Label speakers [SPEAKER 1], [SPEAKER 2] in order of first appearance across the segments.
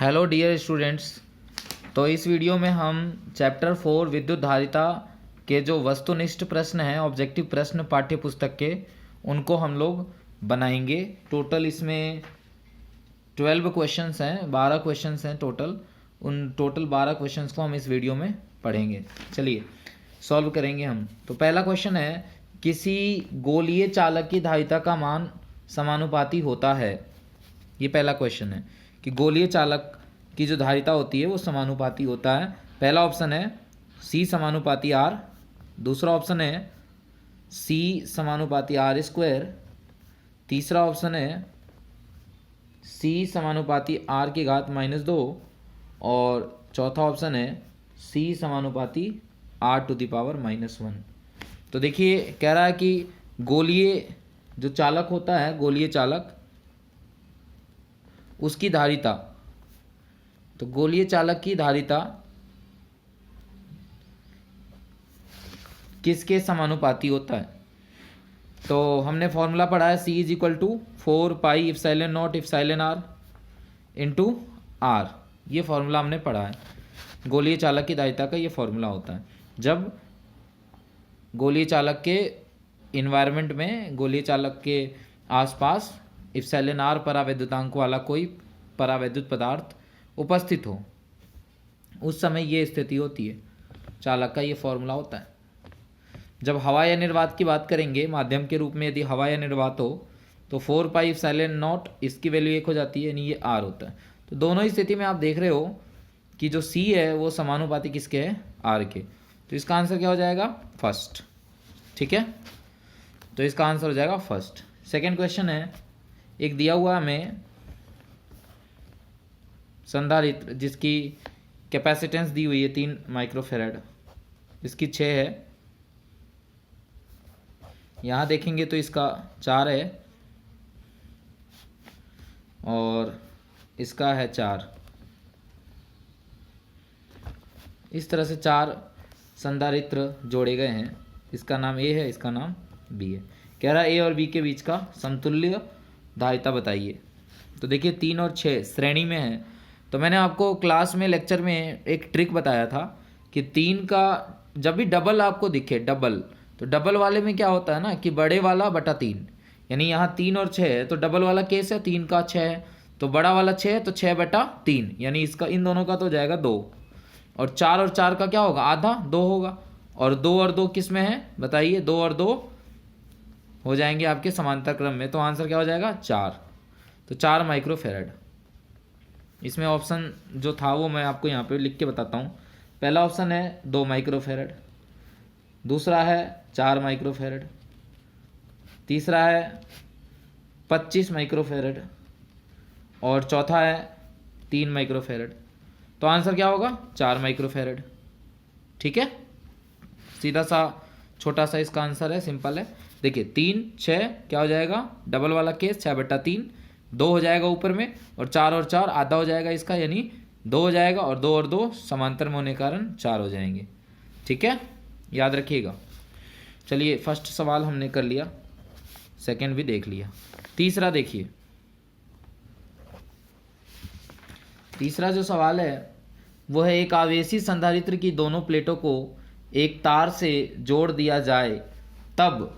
[SPEAKER 1] Hello dear students. तो इस video में हम चैप्टर 4 विद्युत धारिता के जो वस्तुनिष्ठ प्रश्न हैं, ऑब्जेक्टिव प्रश्न पाठ्य पुस्तक के, उनको हम लोग बनाएंगे। टोटल इसमें 12 क्वेश्चंस हैं, 12 क्वेश्चंस हैं टोटल। उन टोटल 12 क्वेश्चंस को हम इस वीडियो में पढ़ेंगे। चलिए सॉल्व करेंगे हम। तो पहला क्वेश्चन है, किसी गोलीय चालक की धारिता का मान समानुपाती होता है। ये पहला क्वेश्चन है कि गोलीय चालक की जो धारिता होती है वो समानुपाती होता है। पहला ऑप्शन है C समानुपाती R, दूसरा ऑप्शन है C समानुपाती R स्क्वायर, तीसरा ऑप्शन है C समानुपाती R की घात -2 और चौथा ऑप्शन है C समानुपाती R टू द पावर -1। तो देखिए कह रहा है कि गोलीय जो चालक होता है, गोलीय चालक, उसकी धारिता, तो गोलीय चालक की धारिता किसके समानुपाती होता है। तो हमने फॉर्मूला पढ़ा है C is equal to 4 pi epsilon not epsilon R into R। ये फॉर्मूला हमने पढ़ा है। गोलीय चालक की धारिता का ये फॉर्मूला होता है जब गोलीय चालक के इन्वायरमेंट में, गोलीय चालक के आसपास इप्सिलॉन R परावैद्युतांक वाला कोई परावैद्युत पदार्थ उपस्थित हो, उस समय ये स्थिति होती है। चालक का ये फॉर्मूला होता है। जब हवा या निर्वात की बात करेंगे, माध्यम के रूप में यदि हवा या निर्वात हो तो 4 पाई इप्सिलॉन नॉट, इसकी वैल्यू 1 हो जाती है, यानी ये R होता है। तो दोनों ही स्थिति में आप देख रहे हो कि जो C है वो समानुपाती किसके है, R के। तो इसका आंसर क्या हो जाएगा, फर्स्ट। ठीक है, तो इसका आंसर हो जाएगा फर्स्ट। सेकेंड क्वेश्चन है, एक दिया हुआ हमें संधारित्र जिसकी कैपेसिटेंस दी हुई है 3 माइक्रोफेरेड, इसकी 6 है। यहाँ देखेंगे तो इसका 4 है और इसका है 4। इस तरह से 4 संधारित्र जोड़े गए हैं। इसका नाम A है, इसका नाम B है। कह रहा है A और B के बीच का समतुल्य धारिता बताइए। तो देखिए 3 और 6 श्रेणी में है। तो मैंने आपको क्लास में, लेक्चर में एक ट्रिक बताया था कि 3 का जब भी डबल आपको दिखे, डबल, तो डबल वाले में क्या होता है ना कि बड़े वाला बटा 3, यानी यहाँ 3 और 6 है तो डबल वाला केस है, 3 का 6 है तो बड़ा वाला 6 है तो 6 बटा 3, यानी इसका, इन दोनों का तो जाएगा 2। और 4 का क्या होगा, आधा, 2 होगा। और 2 और 2 किस में है बताइए, 2 और 2 हो जाएंगे आपके समांतर क्रम में। तो आंसर क्या हो जाएगा, 4। तो 4 माइक्रोफेरेड। इसमें ऑप्शन जो था वो मैं आपको यहाँ पे लिख के बताता हूँ। पहला ऑप्शन है 2 माइक्रोफेरेड, दूसरा है 4 माइक्रोफेरेड, तीसरा है 25 माइक्रोफेरेड और चौथा है 3 माइक्रोफेरेड। तो आंसर क्या होगा, 4 माइक्रोफेरेड। ठीक है, सीधा सा छोटा सा इसका आंसर है, सिंपल है। देखिए 3 6 क्या हो जाएगा, डबल वाला केस 6 बटा 3, 2 हो जाएगा ऊपर में, और 4 आधा हो जाएगा इसका, यानी 2 हो जाएगा, और 2 समांतर में होने के कारण 4 हो जाएंगे। ठीक है, याद रखिएगा। चलिए फर्स्ट सवाल हमने कर लिया, सेकंड भी देख लिया। तीसरा देखिए, तीसरा जो सवाल है वो है, एक आवेशी संधारित्र की दोनों प्लेटों को एक तार से जोड़ दिया जाए तब,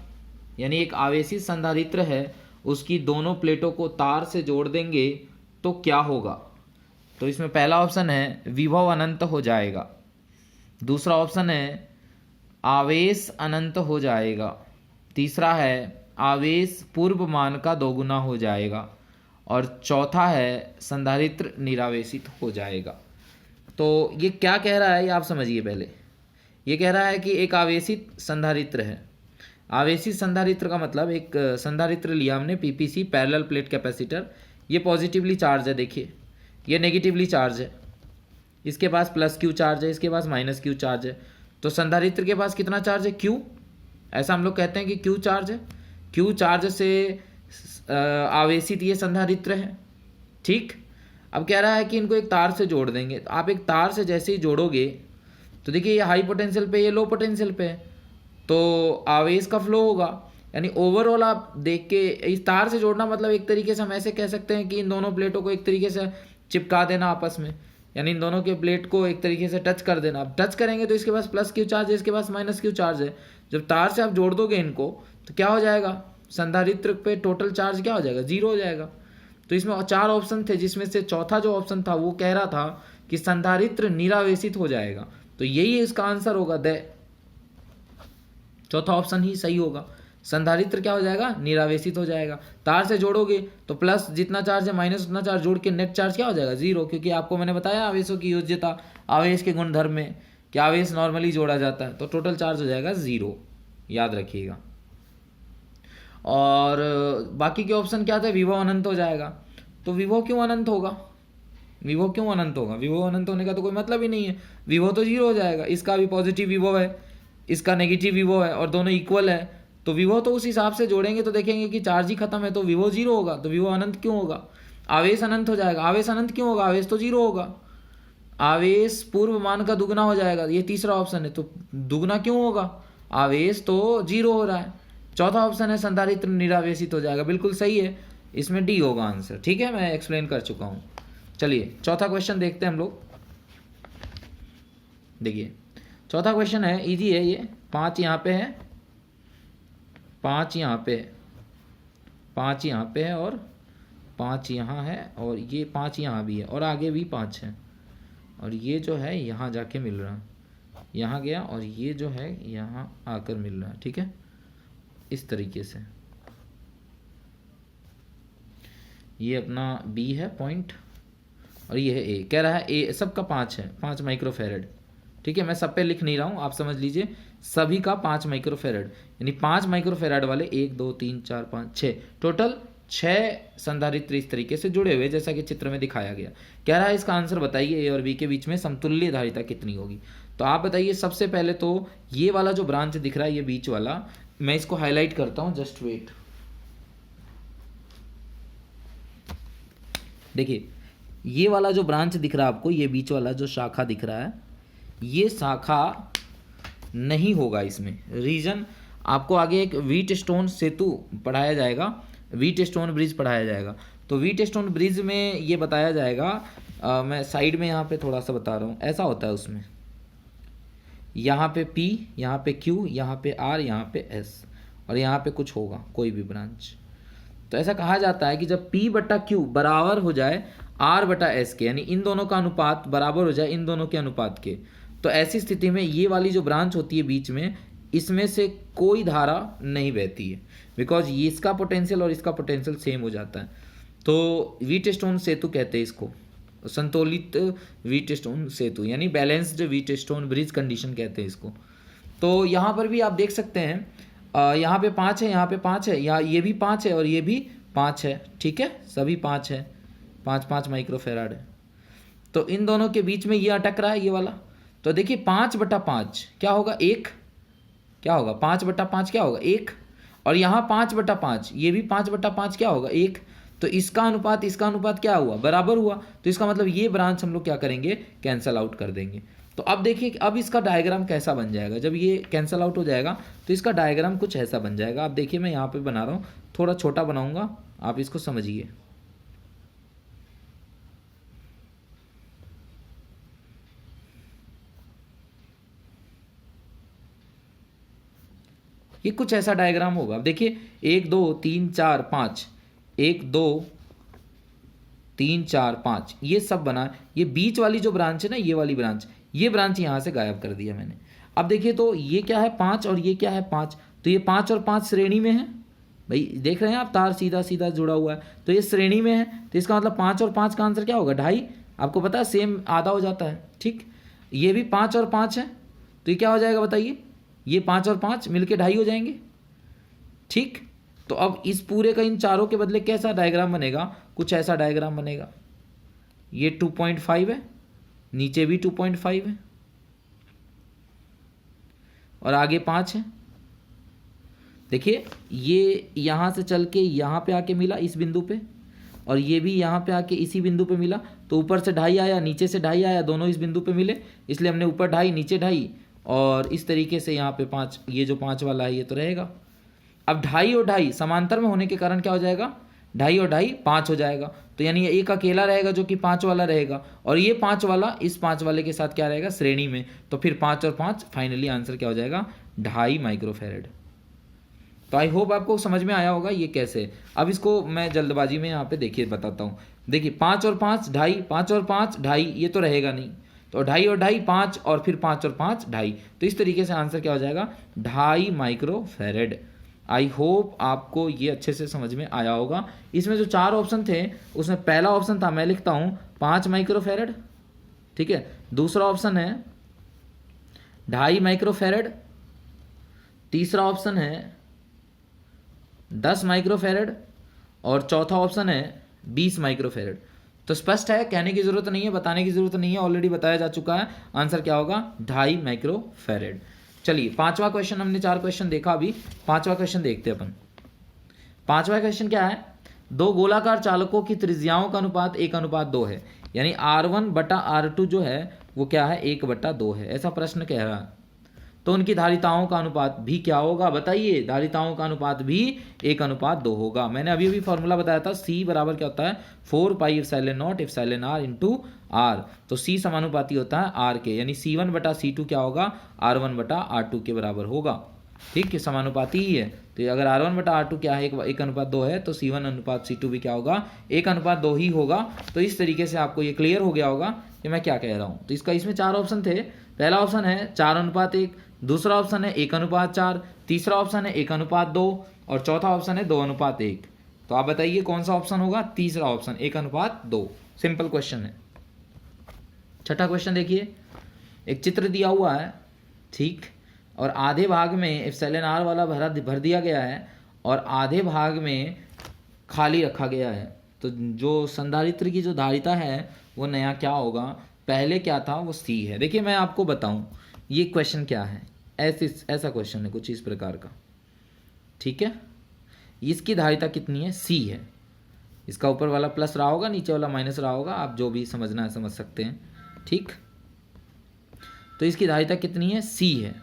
[SPEAKER 1] यानी एक आवेशी संधारित्र है, उसकी दोनों प्लेटों को तार से जोड़ देंगे तो क्या होगा। तो इसमें पहला ऑप्शन है विभव अनंत हो जाएगा, दूसरा ऑप्शन है आवेश अनंत हो जाएगा, तीसरा है आवेश पूर्व मान का दोगुना हो जाएगा, और चौथा है संधारित्र निरावेशित हो जाएगा। तो ये क्या कह रहा है ये आप समझिए पहले। ये कह रहा है कि एक आवेशित संधारित्र है। आवेशित संधारित्र का मतलब, एक संधारित्र लिया हमने PPC, पैरेलल प्लेट कैपेसिटर। ये पॉजिटिवली चार्ज है, देखिए ये नेगेटिवली चार्ज है, इसके पास +Q चार्ज है, इसके पास -Q चार्ज है। तो संधारित्र के पास कितना चार्ज है, Q। ऐसा हम लोग कहते हैं कि Q चार्ज है। Q चार्ज से आवेशित ये संधारित्र है। ठीक, अब कह रहा है कि इनको एक तार से जोड़ देंगे। तो आप एक तार से जैसे ही जोड़ोगे तो देखिए ये हाई पोटेंशियल पे, ये लो पोटेंशियल पे है, तो आवेश का फ्लो होगा। यानी ओवरऑल आप देख के, इस तार से जोड़ना मतलब एक तरीके से हम ऐसे कह सकते हैं कि इन दोनों प्लेटों को एक तरीके से चिपका देना आपस में, यानी इन दोनों के प्लेट को एक तरीके से टच कर देना। अब टच करेंगे तो इसके पास प्लस क्यू चार्ज है, इसके पास माइनस क्यू चार्ज है। जब तार से आप जोड़ दोगे इनको तो क्या हो जाएगा, संधारित्र पे टोटल चार्ज क्या हो जाएगा, 0 हो जाएगा। तो इसमें 4 ऑप्शन थे, जिसमें से चौथा जो ऑप्शन था वो कह रहा था कि संधारित्र निरावेशित हो जाएगा। तो यही इसका आंसर होगा, चौथा ऑप्शन ही सही होगा। संधारित्र क्या हो जाएगा, निरावेशित हो जाएगा। तार से जोड़ोगे तो प्लस जितना चार्ज है माइनस उतना चार्ज जोड़ के नेट चार्ज क्या हो जाएगा, 0, क्योंकि आपको मैंने बताया आवेशों की योज्यता, आवेश के गुणधर्म में कि आवेश नॉर्मली जोड़ा जाता है, तो टोटल चार्ज हो जाएगा 0, याद रखिएगा। और बाकी के ऑप्शन क्या थे, विभव अनंत हो जाएगा। तो विभव क्यों अनंत होगा, विभव क्यों अनंत होगा, विभव अनंत होने का तो कोई मतलब ही नहीं है, विभव तो 0 हो जाएगा। इसका भी पॉजिटिव विभव है, इसका नेगेटिव विभव है और दोनों इक्वल है, तो विभव तो उस हिसाब से जोड़ेंगे तो देखेंगे कि चार्ज ही खत्म है, तो विभव 0 होगा, तो विभव अनंत क्यों होगा, आवेश अनंत हो जाएगा। आवेश अनंत क्यों होगा, आवेश तो 0 होगा, आवेश पूर्व मान का दुगना हो जाएगा, ये तीसरा ऑप्शन है। तो दुगना क्यों होगा, आवेश तो 0 हो रहा है। चौथा ऑप्शन है संधारित्र निरावेशित हो जाएगा, बिल्कुल सही है, इसमें डी होगा आंसर। ठीक है, मैं एक्सप्लेन कर चुका हूँ। चलिए चौथा क्वेश्चन देखते हैं हम लोग। देखिए चौथा क्वेश्चन है, इजी है ये। 5 यहाँ पे है, 5 यहाँ पे है, 5 यहाँ पे है और 5 यहाँ है, और ये 5 यहाँ भी है और आगे भी 5 है, और ये जो है यहाँ जाके मिल रहा है, यहाँ गया और ये जो है यहाँ आकर मिल रहा है। ठीक है, इस तरीके से ये अपना बी है पॉइंट और ये है ए। कह रहा है ए सबका 5 है, 5 माइक्रोफेरेड। ठीक है, मैं सब पे लिख नहीं रहा हूँ, आप समझ लीजिए, सभी का 5 माइक्रोफेरेड, यानी 5 माइक्रोफेरेड वाले 1 2 3 4 5 6, टोटल 6 संधारित्र इस तरीके से जुड़े हुए, जैसा कि चित्र में दिखाया गया। कह रहा है इसका आंसर बताइए, ए और बी के बीच में समतुल्य धारिता कितनी होगी। तो आप बताइए, सबसे पहले तो ये वाला जो ब्रांच दिख रहा है, ये बीच वाला, मैं इसको हाईलाइट करता हूँ, जस्ट वेट। देखिए ये वाला जो ब्रांच दिख रहा है आपको, ये बीच वाला जो शाखा दिख रहा है, ये शाखा नहीं होगा इसमें। रीजन आपको आगे एक व्हीटस्टोन सेतु पढ़ाया जाएगा, व्हीटस्टोन ब्रिज पढ़ाया जाएगा। तो व्हीटस्टोन ब्रिज में ये बताया जाएगा, मैं साइड में यहाँ पे थोड़ा सा बता रहा हूँ, ऐसा होता है उसमें, यहाँ पे P, यहाँ पे Q, यहाँ पे R, यहाँ पे S और यहाँ पे कुछ होगा कोई भी ब्रांच। तो ऐसा कहा जाता है कि जब P/Q बराबर हो जाए R/S के, यानी इन दोनों का अनुपात बराबर हो जाए इन दोनों के अनुपात के, तो ऐसी स्थिति में ये वाली जो ब्रांच होती है बीच में, इसमें से कोई धारा नहीं बहती है, बिकॉज ये इसका पोटेंशियल और इसका पोटेंशियल सेम हो जाता है। तो व्हीटस्टोन सेतु कहते हैं इसको, संतुलित व्हीटस्टोन सेतु, यानी बैलेंस्ड व्हीटस्टोन ब्रिज कंडीशन कहते हैं इसको। तो यहाँ पर भी आप देख सकते हैं, यहाँ पे 5 है, यहाँ पे 5 है, यहाँ ये भी 5 है और ये भी 5 है। ठीक है, सभी 5 है, 5 माइक्रोफेराड है। तो इन दोनों के बीच में ये अटक रहा है ये वाला। तो देखिए 5/5 क्या होगा, 1 क्या होगा, 5/5 क्या होगा, 1, और यहाँ 5/5, ये भी 5/5 क्या होगा, 1। तो इसका अनुपात क्या हुआ, बराबर हुआ। तो इसका मतलब ये ब्रांच हम लोग क्या करेंगे, कैंसल आउट कर देंगे। तो अब देखिए अब इसका डायग्राम कैसा बन जाएगा, जब ये कैंसल आउट हो जाएगा तो इसका डायग्राम कुछ ऐसा बन जाएगा। आप देखिए मैं यहाँ पे बना रहा हूँ, थोड़ा छोटा बनाऊंगा, आप इसको समझिए। ये कुछ ऐसा डायग्राम होगा। अब देखिए 1 2 3 4 5, 1 2 3 4 5, ये सब बना। ये बीच वाली जो ब्रांच है ना, ये वाली ब्रांच, ये ब्रांच यहाँ से गायब कर दिया मैंने। अब देखिए तो ये क्या है 5 और ये क्या है 5, तो ये 5 और 5 श्रेणी में है। भाई देख रहे हैं आप, तार सीधा सीधा जुड़ा हुआ है, तो ये श्रेणी में है। तो इसका मतलब 5 और 5 का आंसर क्या होगा, 2.5। आपको पता है सेम आधा हो जाता है। ठीक, ये भी 5 और 5 है, तो ये क्या हो जाएगा बताइए, ये 5 और 5 मिलके 2.5 हो जाएंगे। ठीक, तो अब इस पूरे का इन चारों के बदले कैसा डायग्राम बनेगा, कुछ ऐसा डायग्राम बनेगा। ये 2.5 है, नीचे भी 2.5 है और आगे 5 है। देखिए ये यहाँ से चल के यहाँ पे आके मिला इस बिंदु पे, और ये भी यहाँ पे आके इसी बिंदु पे मिला। तो ऊपर से 2.5 आया, नीचे से 2.5 आया, दोनों इस बिंदु पे मिले, इसलिए हमने ऊपर 2.5 नीचे 2.5, और इस तरीके से यहाँ पे 5, ये जो 5 वाला है ये तो रहेगा। अब 2.5 और 2.5 समांतर में होने के कारण क्या हो जाएगा, ढाई और ढाई 5 हो जाएगा, तो यानी एक अकेला रहेगा जो कि 5 वाला रहेगा, और ये 5 वाला इस 5 वाले के साथ क्या रहेगा, श्रेणी में, तो फिर 5 और 5 फाइनली आंसर क्या हो जाएगा, 2.5 माइक्रोफेरेड। तो आई होप आपको समझ में आया होगा ये कैसे। अब इसको मैं जल्दबाजी में यहाँ पे देखिए बताता हूँ। देखिए 5 और 5 2.5, 5 और 5 2.5, ये तो रहेगा नहीं, तो 2.5 और 2.5 5, और फिर 5 और 5 2.5, तो इस तरीके से आंसर क्या हो जाएगा, 2.5 माइक्रोफेरेड। आई होप आपको ये अच्छे से समझ में आया होगा। इसमें जो 4 ऑप्शन थे उसमें पहला ऑप्शन था, मैं लिखता हूँ 5 माइक्रोफेरेड, ठीक है। दूसरा ऑप्शन है 2.5 माइक्रोफेरेड, तीसरा ऑप्शन है 10 माइक्रोफेरेड, और चौथा ऑप्शन है 20 माइक्रोफेरेड। तो स्पष्ट है, कहने की ज़रूरत नहीं है, बताने की ज़रूरत नहीं है, ऑलरेडी बताया जा चुका है। आंसर क्या होगा, 2.5 माइक्रोफेरेड। चलिए 5वां क्वेश्चन, हमने 4 क्वेश्चन देखा, अभी 5वां क्वेश्चन देखते हैं अपन। 5वां क्वेश्चन क्या है, 2 गोलाकार चालकों की त्रिज्याओं का अनुपात 1:2 है, यानी R1/R2 जो है वो क्या है, 1/2 है, ऐसा प्रश्न कह रहा है। तो उनकी धारिताओं का अनुपात भी क्या होगा, बताइए। धारिताओं का अनुपात भी 1:2 होगा। मैंने अभी अभी फॉर्मूला बताया था, C बराबर क्या होता है, 4πε0 εr इंटू R। तो C समानुपाती होता है R के, यानी C1/C2 क्या होगा, R1/R2 के बराबर होगा। ठीक है, समानुपाती ही है। तो अगर R1/R2 क्या है, 1:2 है, तो C1:C2 भी क्या होगा, 1:2 ही होगा। तो इस तरीके से आपको ये क्लियर हो गया होगा कि मैं क्या कह रहा हूँ। तो इसका इसमें 4 ऑप्शन थे। पहला ऑप्शन है 4:1, दूसरा ऑप्शन है 1:4, तीसरा ऑप्शन है 1:2, और चौथा ऑप्शन है 2:1। तो आप बताइए कौन सा ऑप्शन होगा, तीसरा ऑप्शन 1:2। सिंपल क्वेश्चन है। छठा क्वेश्चन देखिए, एक चित्र दिया हुआ है, ठीक, और आधे भाग में εr वाला भर दिया गया है, और आधे भाग में खाली रखा गया है। तो जो संधारित्र की जो धारिता है वो नया क्या होगा, पहले क्या था वो C है। देखिए मैं आपको बताऊं ये क्वेश्चन क्या है, ऐसा क्वेश्चन है कुछ इस प्रकार का, ठीक है। इसकी धारिता कितनी है, C है। इसका ऊपर वाला प्लस रहा होगा, नीचे वाला माइनस रहा होगा, आप जो भी समझना है समझ सकते हैं, ठीक। तो इसकी धारिता कितनी है, C है।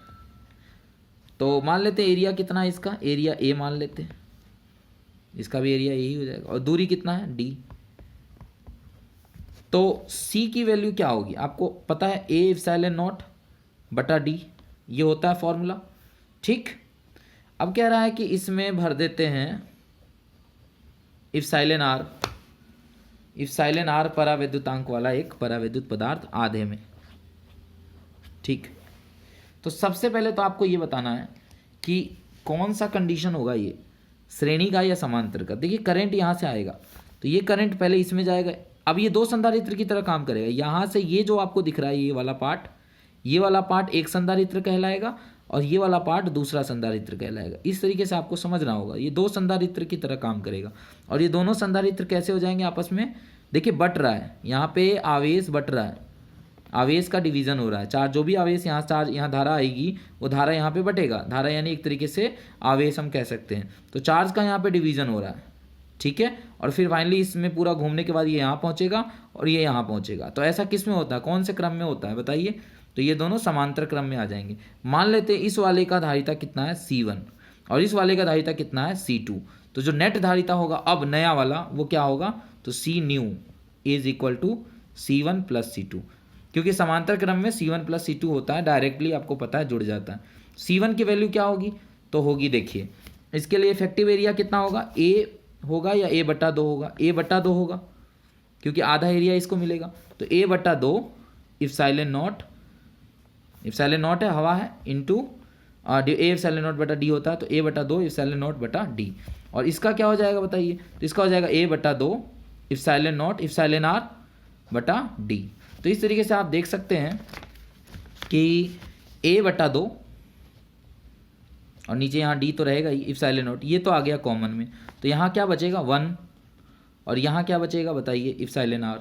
[SPEAKER 1] तो मान लेते हैं एरिया कितना है इसका, एरिया A मान लेते हैं, इसका भी एरिया यही हो जाएगा, और दूरी कितना है, D। तो C की वैल्यू क्या होगी, आपको पता है, A ε0/D, ये होता है फॉर्मूला, ठीक। अब कह रहा है कि इसमें भर देते हैं εr परावैद्युतांक वाला एक परावैद्युत पदार्थ आधे में, ठीक। तो सबसे पहले तो आपको ये बताना है कि कौन सा कंडीशन होगा, ये श्रेणी का या समांतर का। देखिए करंट यहाँ से आएगा, तो ये करंट पहले इसमें जाएगा। अब ये 2 संधारित्र की तरह काम करेगा। यहाँ से ये जो आपको दिख रहा है ये वाला पार्ट एक संधारित्र कहलाएगा, और ये वाला पार्ट दूसरा संधारित्र कहलाएगा। इस तरीके से आपको समझना होगा, ये 2 संधारित्र की तरह काम करेगा। और ये दोनों संधारित्र कैसे हो जाएंगे आपस में, देखिए बट रहा है, यहाँ पे आवेश बट रहा है, आवेश का डिवीजन हो रहा है। चार्ज, जो भी आवेश यहाँ चार्ज, यहाँ धारा आएगी, वो धारा यहाँ पे बटेगा। धारा यानी एक तरीके से आवेश हम कह सकते हैं। तो चार्ज का यहाँ पे डिवीजन हो रहा है, ठीक है। और फिर फाइनली इसमें पूरा घूमने के बाद ये यहाँ पहुँचेगा और ये यहाँ पहुँचेगा। तो ऐसा किस में होता है, कौन से क्रम में होता है बताइए। तो ये दोनों समांतर क्रम में आ जाएंगे। मान लेते हैं इस वाले का धारिता कितना है, C1, और इस वाले का धारिता कितना है, C2। तो जो नेट धारिता होगा अब नया वाला वो क्या होगा, तो C new is equal to C1 + C2, क्योंकि समांतर क्रम में C1 + C2 होता है, डायरेक्टली आपको पता है जुड़ जाता है। C1 की वैल्यू क्या होगी, तो होगी, देखिए इसके लिए इफेक्टिव एरिया कितना होगा, A होगा या A/2 होगा, A/2 होगा, क्योंकि आधा एरिया इसको मिलेगा। तो A/2 ε0 है, हवा है, इंटू A ε0/D होता है, तो A/2 ε0/D। और इसका क्या हो जाएगा बताइए, तो इसका हो जाएगा A/2 εr/D। तो इस तरीके से आप देख सकते हैं कि A/2 और नीचे यहाँ D तो रहेगा ही, ε0, ये तो आ गया कॉमन में। तो यहाँ क्या बचेगा 1, और यहाँ क्या बचेगा बताइए εr।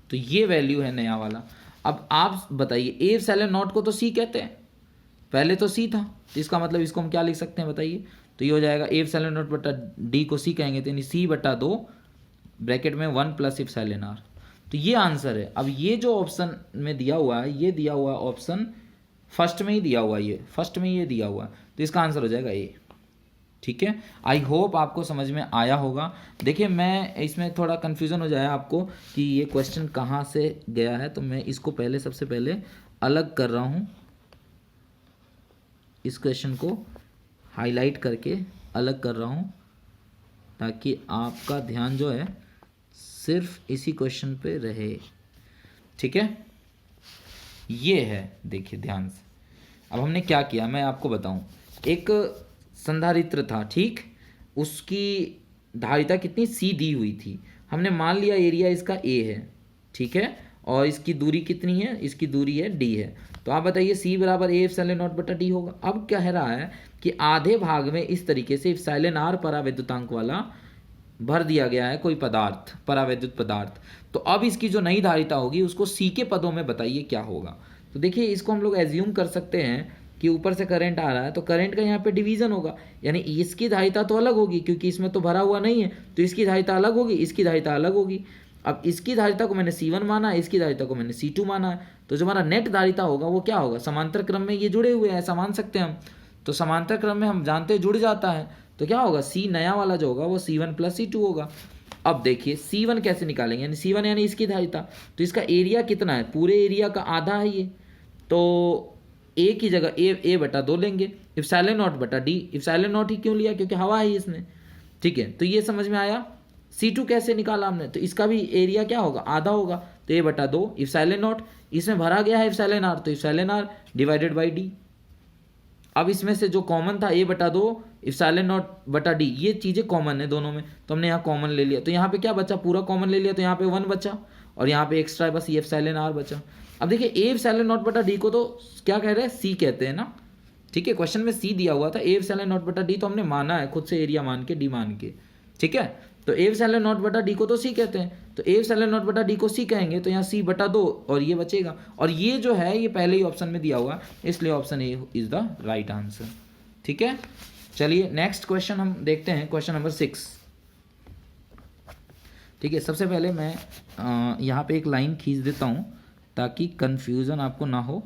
[SPEAKER 1] तो ये वैल्यू है नया वाला। अब आप बताइए A/0 को तो C कहते हैं, पहले तो C था, तो इसका मतलब इसको हम क्या लिख सकते हैं बताइए। तो ये हो जाएगा A/0/D को C कहेंगे, तो यानी C/2 ब्रैकेट में 1 + εr। तो ये आंसर है। अब ये जो ऑप्शन में दिया हुआ है, ये दिया हुआ ऑप्शन फर्स्ट में ही दिया हुआ है, ये फर्स्ट में ये दिया हुआ है, तो इसका आंसर हो जाएगा A। ठीक है, आई होप आपको समझ में आया होगा। देखिए मैं इसमें थोड़ा कन्फ्यूज़न हो जाए आपको कि ये क्वेश्चन कहाँ से गया है, तो मैं इसको पहले सबसे पहले अलग कर रहा हूँ, इस क्वेश्चन को हाईलाइट करके अलग कर रहा हूँ ताकि आपका ध्यान जो है सिर्फ इसी क्वेश्चन पे रहे। ठीक है, ये है, देखिए ध्यान से। अब हमने क्या किया मैं आपको बताऊं। एक संधारित्र था, ठीक, उसकी धारिता कितनी सी दी हुई थी। हमने मान लिया एरिया इसका ए है, ठीक है, और इसकी दूरी कितनी है, इसकी दूरी है डी है। तो आप बताइए सी बराबर ए एप्सिलॉन नॉट बटा डी होगा। अब क्या कह रहा है कि आधे भाग में इस तरीके से एप्सिलॉन आर परावैद्युतांक वाला भर दिया गया है कोई पदार्थ, परावैद्युत पदार्थ। तो अब इसकी जो नई धारिता होगी उसको सी के पदों में बताइए क्या होगा। तो देखिए इसको हम लोग एज्यूम कर सकते हैं कि ऊपर से करंट आ रहा है तो करंट का यहाँ पे डिवीजन होगा, यानी इसकी धारिता तो अलग होगी क्योंकि इसमें तो भरा हुआ नहीं है, तो इसकी धारिता अलग होगी, इसकी धारिता अलग होगी। अब इसकी धारिता को मैंने C1 माना, इसकी धारिता को मैंने C2 माना है, तो जो हमारा नेट धारिता होगा वो क्या होगा, समांतर क्रम में ये जुड़े हुए हैं, ऐसा मान सकते हैं हम। तो समांतर क्रम में हम जानते हैं जुड़ जाता है, तो क्या होगा, C नया वाला जो होगा वो C1 प्लस C2 होगा। अब देखिए C1 कैसे निकालेंगे, यानी C1 यानी इसकी धारिता, तो इसका एरिया कितना है, पूरे एरिया का आधा है ये, तो ए की जगह ए बटा 2 लेंगे, इप्सिलॉन नॉट बटा डी। इप्सिलॉन नॉट ही क्यों लिया, क्योंकि हवा है इसमें, ठीक है। तो ये समझ में आया। C2 कैसे निकाला हमने, तो इसका भी एरिया क्या होगा, आधा होगा, तो ए बटा 2 इप्सिलॉन नॉट, इसमें भरा गया है इप्सिलॉन आर, तो epsilon R divided by D. अब इसमें से जो कॉमन था ए बटा 2 इप्सिलॉन नॉट बटा डी, ये चीज़ें कॉमन है दोनों में, तो हमने यहाँ कॉमन ले लिया, तो यहाँ पे क्या बचा, पूरा कॉमन ले लिया, तो यहाँ पे 1 बचा और यहाँ पे एक्स्ट्रा बस ये इप्सिलॉन आर बचा। अब देखिए ए इप्सिलॉन नॉट बटा डी को तो क्या कह रहे हैं, सी कहते हैं ना, ठीक है, क्वेश्चन में सी दिया हुआ था, ए इप्सिलॉन नॉट बटा डी तो हमने माना है खुद से, एरिया मान के, डी मान के, ठीक है। तो ए इप्सिलॉन नॉट बटा डी को तो सी कहते हैं, तो ए इप्सिलॉन नॉट बटा डी को सी कहेंगे, तो यहाँ सी बटा 2 और ये बचेगा, और ये जो है ये पहले ही ऑप्शन में दिया हुआ, इसलिए option A is the right answer. ठीक है, चलिए नेक्स्ट क्वेश्चन हम देखते हैं, क्वेश्चन नंबर 6। ठीक है, सबसे पहले मैं यहाँ पे एक लाइन खींच देता हूँ ताकि कंफ्यूजन आपको ना हो।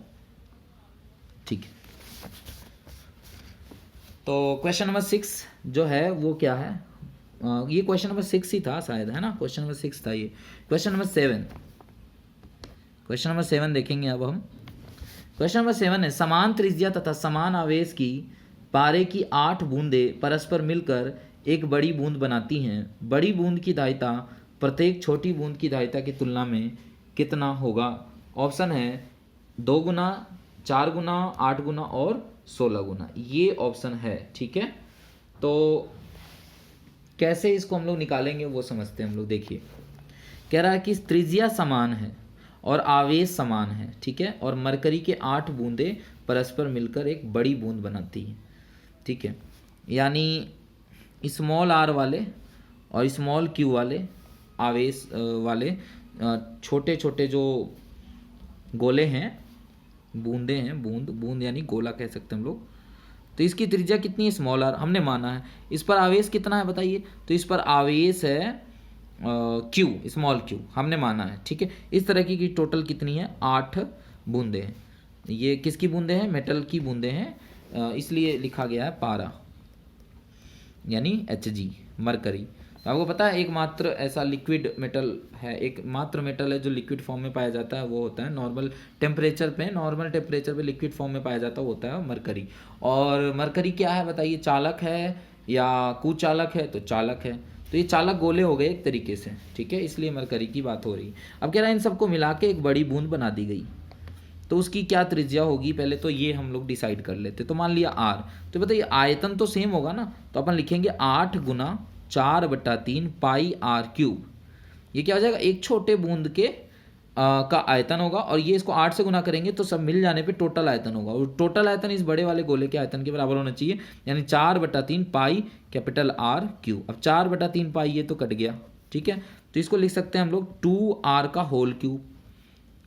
[SPEAKER 1] ठीक है, तो क्वेश्चन नंबर 6 जो है वो क्या है, ये क्वेश्चन नंबर 6 ही था शायद, है ना, क्वेश्चन नंबर 6 था ये। क्वेश्चन नंबर 7, क्वेश्चन नंबर 7 देखेंगे अब हम। क्वेश्चन नंबर 7 है, समान त्रिज्या तथा समान आवेश की पारे की 8 बूंदें परस्पर मिलकर एक बड़ी बूंद बनाती हैं। बड़ी बूंद की धारिता प्रत्येक छोटी बूंद की धारिता की तुलना में कितना होगा। ऑप्शन है 2 गुना, 4 गुना, 8 गुना और 16 गुना, ये ऑप्शन है। ठीक है, तो कैसे इसको हम लोग निकालेंगे वो समझते हैं हम लोग। देखिए कह रहा है कि त्रिज्या समान है और आवेश समान है, ठीक है, और मरकरी के 8 बूंदें परस्पर मिलकर एक बड़ी बूंद बनाती हैं। ठीक है, यानी स्मॉल आर वाले और स्मॉल क्यू वाले आवेश वाले छोटे छोटे जो गोले हैं, बूंदे हैं, बूंद बूंद यानी गोला कह सकते हैं हम लोग, तो इसकी त्रिज्या कितनी है, स्मॉल आर हमने माना है। इस पर आवेश कितना है बताइए, तो इस पर आवेश है क्यू, स्मॉल क्यू हमने माना है। ठीक है, इस तरह की टोटल कितनी है, 8 बूंदे हैं। ये किसकी बूंदे हैं, मेटल की बूंदे हैं, इसलिए लिखा गया है पारा यानी Hg, मरकरी। तो आपको पता है एकमात्र ऐसा लिक्विड मेटल है, एकमात्र मेटल है जो लिक्विड फॉर्म में पाया जाता है, वो होता है नॉर्मल टेम्परेचर पे लिक्विड फॉर्म में पाया जाता है, वो होता है मरकरी। और मरकरी क्या है बताइए, चालक है या कुचालक है, तो चालक है, तो ये चालक गोले हो गए एक तरीके से। ठीक है, इसलिए मरकरी की बात हो रही है। अब कह रहा है इन सबको मिला के एक बड़ी बूंद बना दी गई, तो उसकी क्या त्रिज्या होगी, पहले तो ये हम लोग डिसाइड कर लेते। तो मान लिया आर, तो बताइए आयतन तो सेम होगा ना, तो अपन लिखेंगे 8 गुना 4/3 पाई आर क्यूब। ये क्या हो जाएगा, एक छोटे बूंद के का आयतन होगा, और ये इसको 8 से गुना करेंगे तो सब मिल जाने पे टोटल आयतन होगा, और टोटल आयतन इस बड़े वाले गोले के आयतन के बराबर होना चाहिए, यानी 4/3 पाई कैपिटल आर क्यूब। अब 4/3 पाई ये तो कट गया, ठीक है, तो इसको लिख सकते हैं हम लोग 2r का होल क्यूब।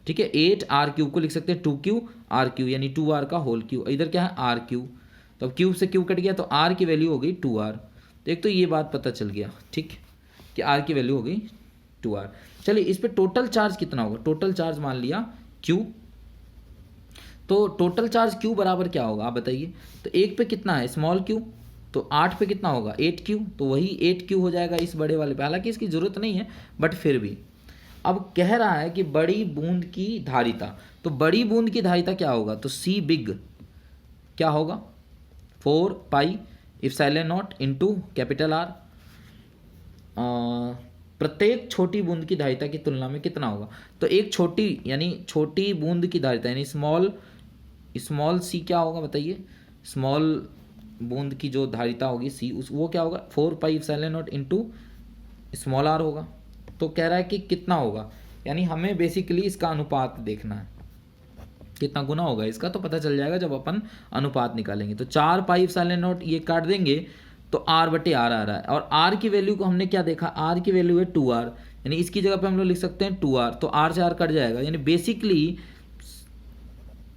[SPEAKER 1] ठीक है, 8r क्यूब को लिख सकते हैं 2q r क्यूब, यानी 2r का होल क्यूब। इधर क्या है, r क्यूब, तो अब क्यूब से क्यूब कट गया तो r की वैल्यू हो गई 2r। तो एक तो ये बात पता चल गया, ठीक, कि r की वैल्यू हो गई 2r। चलिए इस पे टोटल चार्ज कितना होगा, टोटल चार्ज मान लिया q, तो टोटल चार्ज q बराबर क्या होगा आप बताइए। तो एक पे कितना है, स्मॉल q, तो 8 पे कितना होगा 8Q, तो वही 8Q हो जाएगा इस बड़े वाले पे, हालांकि इसकी ज़रूरत नहीं है बट फिर भी। अब कह रहा है कि बड़ी बूंद की धारिता, तो बड़ी बूंद की धारिता क्या होगा, तो C बिग क्या होगा 4 pi epsilon not into capital R। प्रत्येक छोटी बूंद की धारिता की तुलना में कितना होगा, तो एक छोटी यानी छोटी बूंद की धारिता यानी स्मॉल सी क्या होगा बताइए, स्मॉल बूंद की जो धारिता होगी सी वो क्या होगा 4 pi epsilon not into small r होगा। तो कह रहा है कि कितना होगा, यानी हमें बेसिकली इसका अनुपात देखना है, कितना गुना होगा इसका, तो पता चल जाएगा जब अपन अनुपात निकालेंगे। तो 4 पाई एप्सिलॉन नॉट ये काट देंगे तो r बटे r आ रहा है, और r की वैल्यू को हमने क्या देखा, r की वैल्यू है 2r, यानी इसकी जगह पे हम लोग लिख सकते हैं 2r, तो r से r कट जाएगा, यानी बेसिकली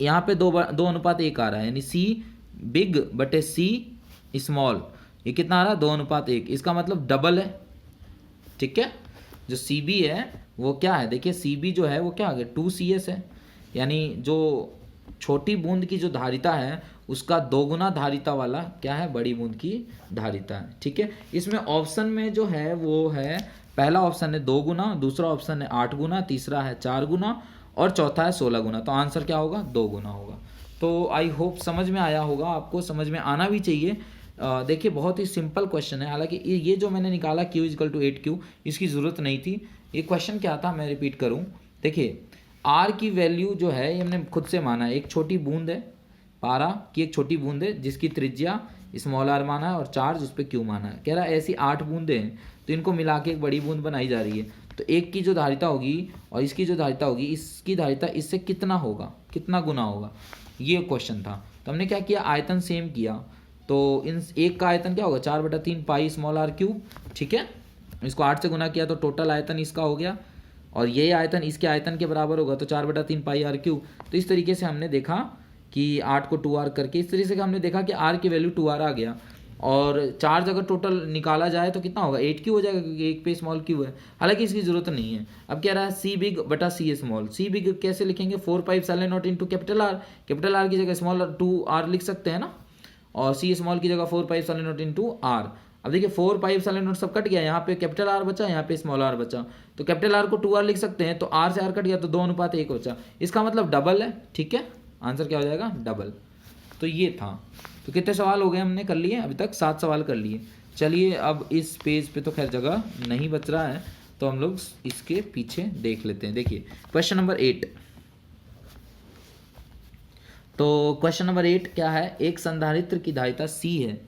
[SPEAKER 1] यहाँ पे 2:1 आ रहा है, यानी C बिग बटे C स्मॉल, ये कितना आ रहा है 2:1, इसका मतलब डबल है। ठीक है, जो CB है वो क्या है, देखिए CB जो है वो क्या आ गया 2CS है, यानी जो छोटी बूंद की जो धारिता है उसका 2 गुना धारिता वाला क्या है, बड़ी बूंद की धारिता है। ठीक है, इसमें ऑप्शन में जो है वो है, पहला ऑप्शन है 2 गुना, दूसरा ऑप्शन है 8 गुना, तीसरा है 4 गुना और चौथा है 16 गुना, तो आंसर क्या होगा 2 गुना होगा। तो आई होप समझ में आया होगा, आपको समझ में आना भी चाहिए। देखिए बहुत ही सिंपल क्वेश्चन है, हालांकि ये जो मैंने निकाला Q = 8Q इसकी ज़रूरत नहीं थी। ये क्वेश्चन क्या था मैं रिपीट करूँ, देखिए R की वैल्यू जो है ये हमने खुद से माना है, एक छोटी बूंद है, पारा की एक छोटी बूंद है जिसकी त्रिज्या स्मॉल r माना है और चार्ज उस पर Q माना है। कह रहा है ऐसी 8 बूंदें हैं तो इनको मिला के एक बड़ी बूंद बनाई जा रही है, तो एक की जो धारिता होगी और इसकी जो धारिता होगी, इसकी धारिता इससे कितना होगा, कितना गुना होगा, ये क्वेश्चन था। तो हमने क्या किया, आयतन सेम किया, तो इन एक का आयतन क्या होगा 4/3 पाई स्मॉल r क्यूब। ठीक है, इसको 8 से गुना किया तो टोटल आयतन इसका हो गया, और ये आयतन इसके आयतन के बराबर होगा, तो 4/3 पाई r क्यूब। तो इस तरीके से हमने देखा कि 8 को 2r करके इस तरीके से हमने देखा कि r की वैल्यू 2r आ गया, और चार्ज अगर टोटल निकाला जाए तो कितना होगा 8Q हो जाएगा, क्योंकि एक पे स्मॉल Q है, हालांकि इसकी ज़रूरत नहीं है। अब कह रहा है C बिग बटा C स्मॉल, C बिग कैसे लिखेंगे 4 pi epsilon not into capital R की जगह स्मॉल 2r लिख सकते हैं ना, और C स्मॉल की जगह 4 pi epsilon not into R। अब देखिए 4 पाई एप्सिलॉन नॉट सब कट गया, यहाँ पे कैपिटल R बचा, यहाँ पे स्मॉल r बचा, तो कैपिटल R को 2r लिख सकते हैं, तो R से R कट गया तो 2:1 बचा, इसका मतलब डबल है। ठीक है, आंसर क्या हो जाएगा डबल। तो ये था, तो कितने सवाल हो गए हमने कर लिए अभी तक, 7 सवाल कर लिए। चलिए अब इस पेज पे तो खैर जगह नहीं बच रहा है, तो हम लोग इसके पीछे देख लेते हैं। देखिए क्वेश्चन नंबर 8, तो क्वेश्चन नंबर 8 क्या है, एक संधारित्र की धारिता C है,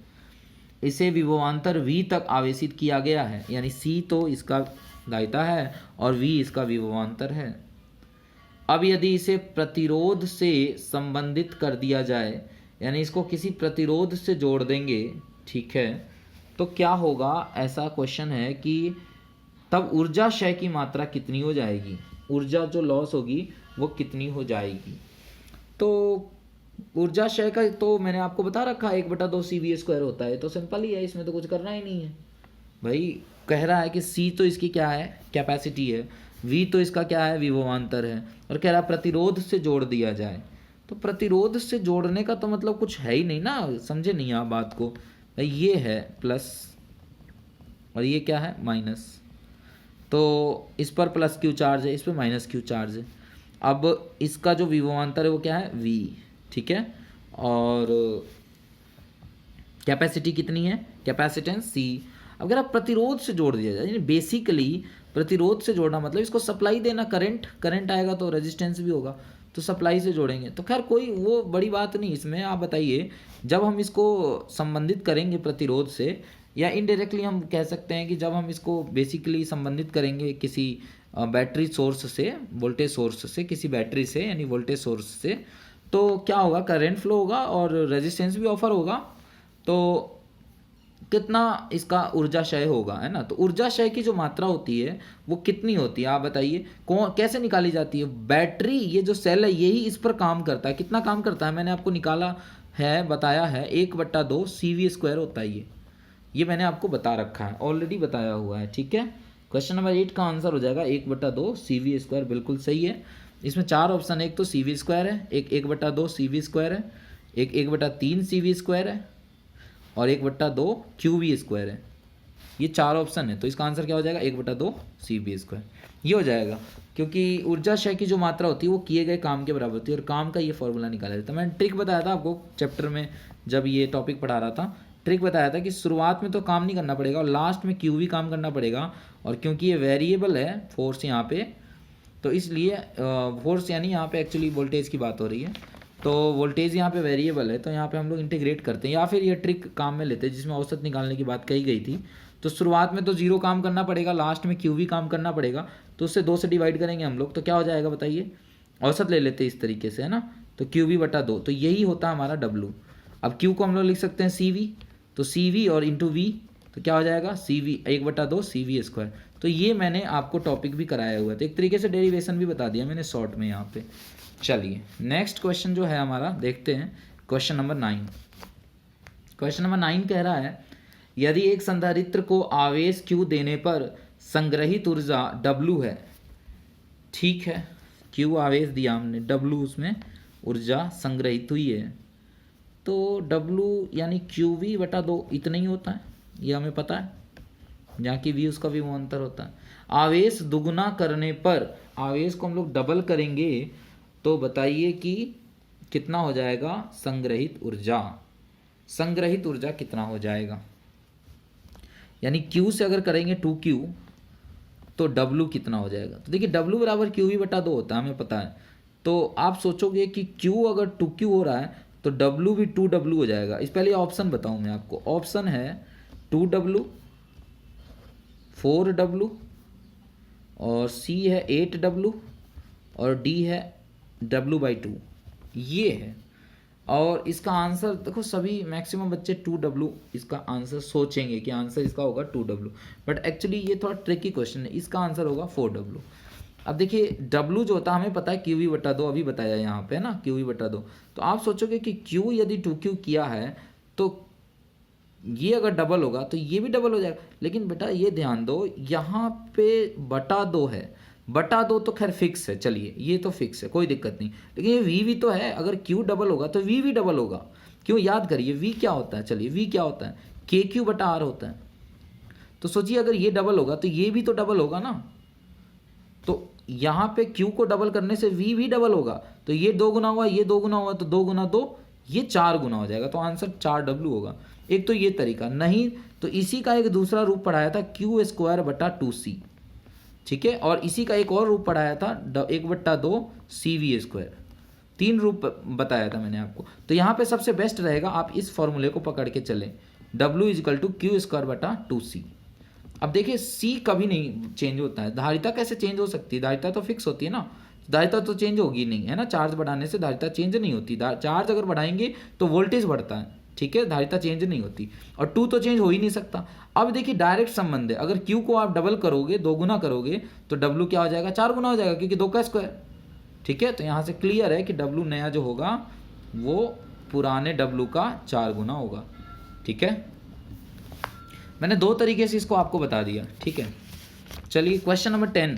[SPEAKER 1] इसे विभवांतर V तक आवेशित किया गया है, यानी C तो इसका धारिता है और V इसका विभवांतर है। अब यदि इसे प्रतिरोध से संबंधित कर दिया जाए, यानी इसको किसी प्रतिरोध से जोड़ देंगे, ठीक है, तो क्या होगा, ऐसा क्वेश्चन है कि तब ऊर्जा क्षय की मात्रा कितनी हो जाएगी, ऊर्जा जो लॉस होगी वो कितनी हो जाएगी। तो ऊर्जा क्षय का तो मैंने आपको बता रखा है 1/2 CV² होता है, तो सिंपल ही है, इसमें तो कुछ करना ही नहीं है भाई। कह रहा है कि C तो इसकी क्या है कैपेसिटी है, V तो इसका क्या है विभवांतर है, और कह रहा है प्रतिरोध से जोड़ दिया जाए, तो प्रतिरोध से जोड़ने का तो मतलब कुछ है ही नहीं ना, समझे नहीं आप बात को। ये है प्लस और ये क्या है माइनस, तो इस पर प्लस Q चार्ज है, इस पर माइनस Q चार्ज है। अब इसका जो विभवांतर है वो क्या है V, ठीक है, और कैपेसिटी कितनी है कैपेसिटेंस C। अगर आप प्रतिरोध से जोड़ दिया जाए, यानी बेसिकली प्रतिरोध से जोड़ना मतलब इसको सप्लाई देना, करंट आएगा तो रेजिस्टेंस भी होगा, तो सप्लाई से जोड़ेंगे, तो खैर कोई वो बड़ी बात नहीं इसमें। आप बताइए जब हम इसको संबंधित करेंगे प्रतिरोध से, या इनडायरेक्टली हम कह सकते हैं कि जब हम इसको बेसिकली संबंधित करेंगे किसी बैटरी सोर्स से, वोल्टेज सोर्स से, किसी बैटरी से यानी वोल्टेज सोर्स से, तो क्या होगा करंट फ्लो होगा और रेजिस्टेंस भी ऑफर होगा, तो कितना इसका ऊर्जा क्षय होगा, है ना। तो ऊर्जा क्षय की जो मात्रा होती है वो कितनी होती है आप बताइए, कौन कैसे निकाली जाती है। बैटरी ये जो सेल है यही इस पर काम करता है, कितना काम करता है मैंने आपको निकाला है, बताया है 1/2 CV² होता है ये मैंने आपको बता रखा है, ऑलरेडी बताया हुआ है। ठीक है, क्वेश्चन नंबर 8 का आंसर हो जाएगा 1/2 CV², बिल्कुल सही है। इसमें 4 ऑप्शन है, एक तो CV² है, एक 1/2 CV² है, एक 1/3 CV² है, और 1/2 QV² है। ये 4 ऑप्शन है, तो इसका आंसर क्या हो जाएगा? 1/2 CV²। ये हो जाएगा, क्योंकि ऊर्जा क्षय की जो मात्रा होती है वो किए गए काम के बराबर होती है, और काम का ये फॉर्मूला निकाला जाता है। मैंने ट्रिक बताया था आपको चैप्टर में, जब ये टॉपिक पढ़ा रहा था, ट्रिक बताया था कि शुरुआत में तो काम नहीं करना पड़ेगा और लास्ट में QV काम करना पड़ेगा। और क्योंकि ये वेरिएबल है फोर्स यहाँ पे, तो इसलिए फोर्स यानी यहाँ पे एक्चुअली वोल्टेज की बात हो रही है, तो वोल्टेज यहाँ पे वेरिएबल है, तो यहाँ पे हम लोग इंटीग्रेट करते हैं, या फिर ये ट्रिक काम में लेते हैं जिसमें औसत निकालने की बात कही गई थी। तो शुरुआत में तो 0 काम करना पड़ेगा, लास्ट में QV काम करना पड़ेगा, तो उससे 2 से डिवाइड करेंगे हम लोग, तो क्या हो जाएगा बताइए? औसत ले लेते हैं इस तरीके से, है ना, तो QV/2, तो यही होता है हमारा W। अब Q को हम लोग लिख सकते हैं CV, तो CV और इंटू V, तो क्या हो जाएगा? CV 1/2 CV²। तो ये मैंने आपको टॉपिक भी कराया हुआ है, तो एक तरीके से डेरिवेशन भी बता दिया मैंने शॉर्ट में यहाँ पे। चलिए नेक्स्ट क्वेश्चन जो है हमारा देखते हैं, क्वेश्चन नंबर 9। क्वेश्चन नंबर 9 कह रहा है, यदि एक संधारित्र को आवेश Q देने पर संग्रहित ऊर्जा W है, ठीक है, Q आवेश दिया हमने, W उसमें ऊर्जा संग्रहित हुई है, तो W यानी QV/2 इतना ही होता है, ये हमें पता है, जहाँ की V उसका विभवांतर होता है। आवेश दुगुना करने पर, आवेश को हम लोग डबल करेंगे तो बताइए कि कितना हो जाएगा संग्रहित ऊर्जा? संग्रहित ऊर्जा कितना हो जाएगा? यानी Q से अगर करेंगे 2Q तो W कितना हो जाएगा? तो देखिए W बराबर QV/2 होता है, हमें पता है। तो आप सोचोगे कि Q अगर 2Q हो रहा है तो W भी 2W हो जाएगा। इस पहले ऑप्शन बताऊं मैं आपको, ऑप्शन है 2W, 4W और C है 8W और D है W/2, ये है। और इसका आंसर देखो, सभी मैक्सिमम बच्चे 2W इसका आंसर सोचेंगे कि आंसर इसका होगा 2W, बट एक्चुअली ये थोड़ा ट्रिकी क्वेश्चन है, इसका आंसर होगा 4W। अब देखिए W जो होता है हमें पता है QV/2, अभी बताया यहाँ पे ना, QV/2। तो आप सोचोगे कि Q यदि 2Q किया है तो ये अगर डबल होगा तो ये भी डबल हो जाएगा, लेकिन बेटा ये ध्यान दो, यहाँ पे /2 है, /2 तो खैर फिक्स है, चलिए ये तो फिक्स है, कोई दिक्कत नहीं, लेकिन ये V भी तो है, अगर Q डबल होगा तो V भी डबल होगा। क्यों? याद करिए V क्या होता है, चलिए V क्या होता है? KQ/R होता है। तो सोचिए अगर ये डबल होगा तो ये भी तो डबल होगा ना, तो यहाँ पे Q को डबल करने से V भी डबल होगा, तो ये 2 गुना हुआ, ये 2 गुना हुआ, तो 2 गुना 2 ये 4 गुना हो जाएगा, तो आंसर 4W होगा। एक तो ये तरीका, नहीं तो इसी का एक दूसरा रूप पढ़ाया था Q²/2C, ठीक है, और इसी का एक और रूप पढ़ाया था 1/2 CV²। 3 रूप बताया था मैंने आपको। तो यहाँ पे सबसे बेस्ट रहेगा आप इस फॉर्मूले को पकड़ के चलें, W = Q²/2C। अब देखिए C कभी नहीं चेंज होता है, धारिता कैसे चेंज हो सकती है? धारिता तो फिक्स होती है ना, धारिता तो चेंज होगी नहीं, है ना, चार्ज बढ़ाने से धारिता चेंज नहीं होती, चार्ज अगर बढ़ाएंगे तो वोल्टेज बढ़ता है, ठीक है, धारिता चेंज नहीं होती, और 2 तो चेंज हो ही नहीं सकता। अब देखिए डायरेक्ट संबंध है, अगर Q को आप डबल करोगे, 2 गुना करोगे, तो W क्या हो जाएगा? 4 गुना हो जाएगा, क्योंकि 2 का स्क्वायर, ठीक है। तो यहाँ से क्लियर है कि W नया जो होगा वो पुराने W का 4 गुना होगा, ठीक है। मैंने 2 तरीके से इसको आपको बता दिया, ठीक है। चलिए क्वेश्चन नंबर 10।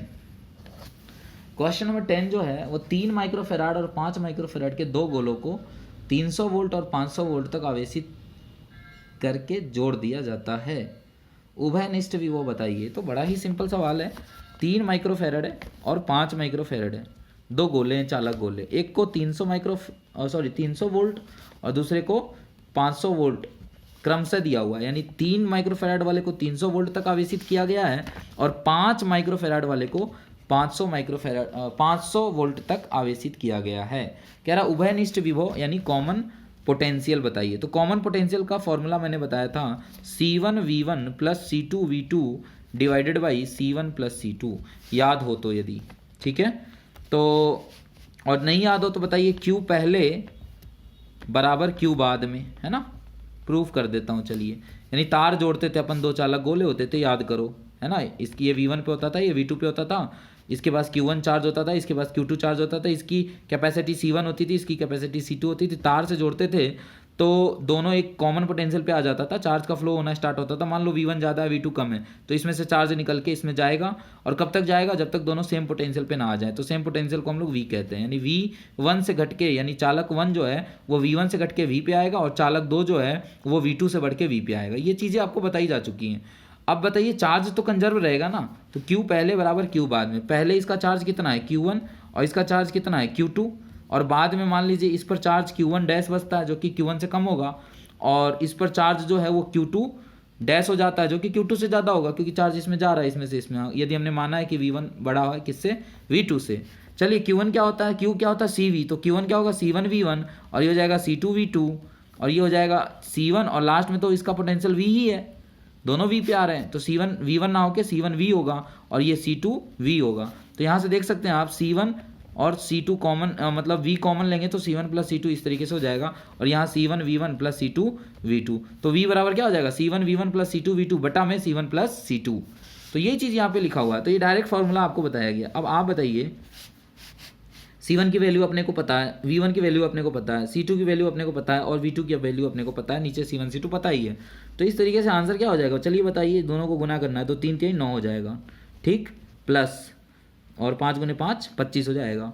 [SPEAKER 1] क्वेश्चन नंबर 10 जो है वो 3 माइक्रोफेराड और 5 माइक्रोफेराड के 2 गोलों को 300 वोल्ट और 500 वोल्ट तक आवेशित करके जोड़ दिया जाता है, उभयनिष्ठ विभव बताइए। तो बड़ा ही सिंपल सवाल है, 3 माइक्रोफेराड है और 5 माइक्रोफेराड है, 2 गोले हैं, चालक गोले, एक को 300 वोल्ट और दूसरे को 500 वोल्ट क्रम से दिया हुआ है, यानी 3 माइक्रोफेराड वाले को 300 वोल्ट तक आवेशित किया गया है और 5 माइक्रोफेराड वाले को 500 वोल्ट तक आवेशित किया गया है। कह रहा उभयनिष्ठ विभव यानी कॉमन पोटेंशियल बताइए। तो कॉमन पोटेंशियल का फॉर्मूला मैंने बताया था C1V1 + C2V2 divided by C1 + C2, याद हो तो यदि, ठीक है। तो और नहीं याद हो तो बताइए Q पहले बराबर Q बाद में, है ना। प्रूफ कर देता हूँ, चलिए। यानी तार जोड़ते थे अपन, 2 चालक गोले होते थे, याद करो, है ना। इसकी ये V1 पे होता था, ये V2 पे होता था, इसके पास Q1 चार्ज होता था, इसके पास Q2 चार्ज होता था, इसकी कैपेसिटी C1 होती थी, इसकी कैपेसिटी C2 होती थी, तार से जोड़ते थे तो दोनों एक कॉमन पोटेंशियल पे आ जाता था, चार्ज का फ्लो होना स्टार्ट होता था। मान लो V1 ज़्यादा है V2 कम है, तो इसमें से चार्ज निकल के इसमें जाएगा, और कब तक जाएगा, जब तक दोनों सेम पोटेंशियल पे ना आ जाए। तो सेम पोटेंशियल को हम लोग V कहते हैं, यानी V1 से घट के, यानी चालक 1 जो है वो V1 से घट के V पे आएगा, और चालक 2 जो है वो V2 से बढ़ के V पे आएगा। ये चीज़ें आपको बताई जा चुकी हैं। अब बताइए, चार्ज तो कंजर्व रहेगा ना, तो Q पहले बराबर Q बाद में। पहले इसका चार्ज कितना है Q1, और इसका चार्ज कितना है Q2, और बाद में मान लीजिए इस पर चार्ज Q1 डैश बचता है जो कि Q1 से कम होगा, और इस पर चार्ज जो है वो Q2 डैश हो जाता है जो कि Q2 से ज़्यादा होगा, क्योंकि चार्ज इसमें जा रहा है इसमें से इसमें, यदि हमने माना है कि V1 बड़ा है किससे, V2 से। चलिए Q1 क्या होता है, Q क्या होता है CV, तो Q1 क्या होगा C1 V1, और ये हो जाएगा C2 V2, और ये हो जाएगा C1, और लास्ट में तो इसका पोटेंशियल V ही है, दोनों V पे आ रहे हैं, तो C1 V1 ना होकर C1 V होगा, और ये C2 V होगा। तो यहाँ से देख सकते हैं आप C1 और C2 कॉमन, मतलब V कॉमन लेंगे तो C1 प्लस C2 इस तरीके से हो जाएगा, और यहाँ C1 V1 plus C2 V2, तो V बराबर क्या हो जाएगा C1 V1 plus C2 V2 बटा में C1 प्लस C2। तो ये चीज़ यहाँ पे लिखा हुआ है, तो ये डायरेक्ट फार्मूला आपको बताया गया। अब आप बताइए, C1 की वैल्यू अपने को पता है, V1 की वैल्यू अपने को पता है, C2 की वैल्यू अपने को पता है, और V2 की वैल्यू अपने को पता है, नीचे C1 C2 पता ही है। तो इस तरीके से आंसर क्या हो जाएगा, चलिए बताइए, दोनों को गुना करना है, तो 3 3 9 हो जाएगा, ठीक, प्लस और 5 गुने 5 25 हो जाएगा,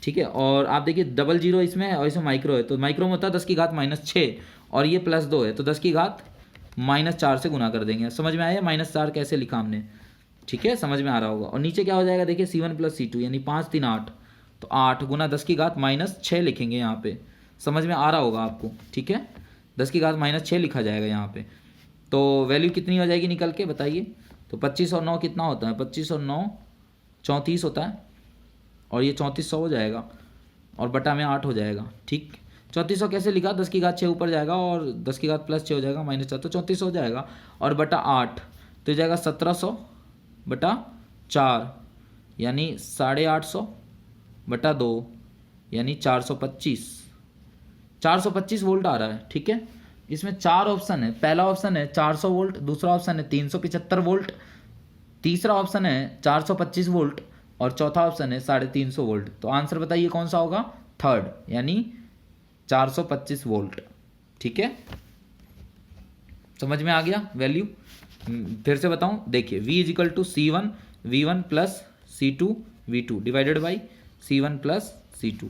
[SPEAKER 1] ठीक है। और आप देखिए डबल जीरो इसमें है और इसमें माइक्रो है, तो माइक्रो में होता है 10 की घात -6, और ये +2 है, तो 10 की घात -4 से गुना कर देंगे। समझ में आया -4 कैसे लिखा हमने, ठीक है, समझ में आ रहा होगा। और नीचे क्या हो जाएगा, देखिए C1 प्लस C2 यानी 5 3 8, तो 8 गुना 10 की घात -6 लिखेंगे यहाँ पे, समझ में आ रहा होगा आपको, ठीक है। 10 की घात -6 लिखा जाएगा यहाँ पे, तो वैल्यू कितनी हो जाएगी निकल के बताइए। तो 25 और 9 कितना होता है, 25 और 9 34 होता है, और ये 3400 हो जाएगा, और बटा में 8 हो जाएगा, ठीक। 3400 कैसे लिखा, 10 की घात 6 ऊपर जाएगा, और 10 की घात +6 हो जाएगा -4, तो 3400 हो जाएगा, और बटा 8 तो जाएगा 1700 बटा 4, यानी 850 बटा 2, यानी 425 वोल्ट आ रहा है, ठीक है। इसमें 4 ऑप्शन है, पहला ऑप्शन है 400 वोल्ट, दूसरा ऑप्शन है 375 वोल्ट, तीसरा ऑप्शन है 425 वोल्ट, और चौथा ऑप्शन है 350 वोल्ट। तो आंसर बताइए कौन सा होगा, थर्ड, यानी 425 वोल्ट, ठीक है। समझ में आ गया वैल्यू, फिर से बताऊं, देखिए V = C1 V1 plus C2 V2 divided by C1 plus C2।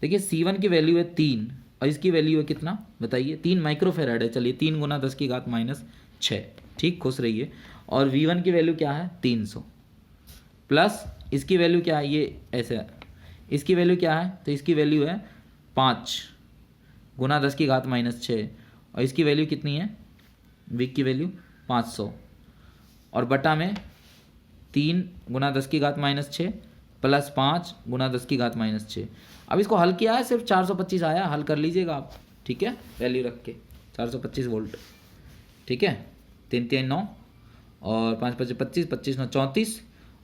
[SPEAKER 1] देखिए C1 की वैल्यू है 3, और इसकी वैल्यू है कितना बताइए, 3 माइक्रोफेराड है। चलिए 3 गुना 10 की घात -6, ठीक, खुश रहिए। और V1 की वैल्यू क्या है 300, प्लस इसकी वैल्यू क्या है, ये ऐसे है, इसकी वैल्यू क्या है, तो इसकी वैल्यू है 5 गुना 10 की घात -6, और इसकी वैल्यू कितनी है, V की वैल्यू 500, और बटा में 3 गुना 10 की घात -6 प्लस 5 गुना 10 की घात -6। अब इसको हल किया है, सिर्फ 425 आया, हल कर लीजिएगा आप, ठीक है, वैल्यू रख के 425 वोल्ट, ठीक है। 3 3 9 और 5 5 25, 25 9 34,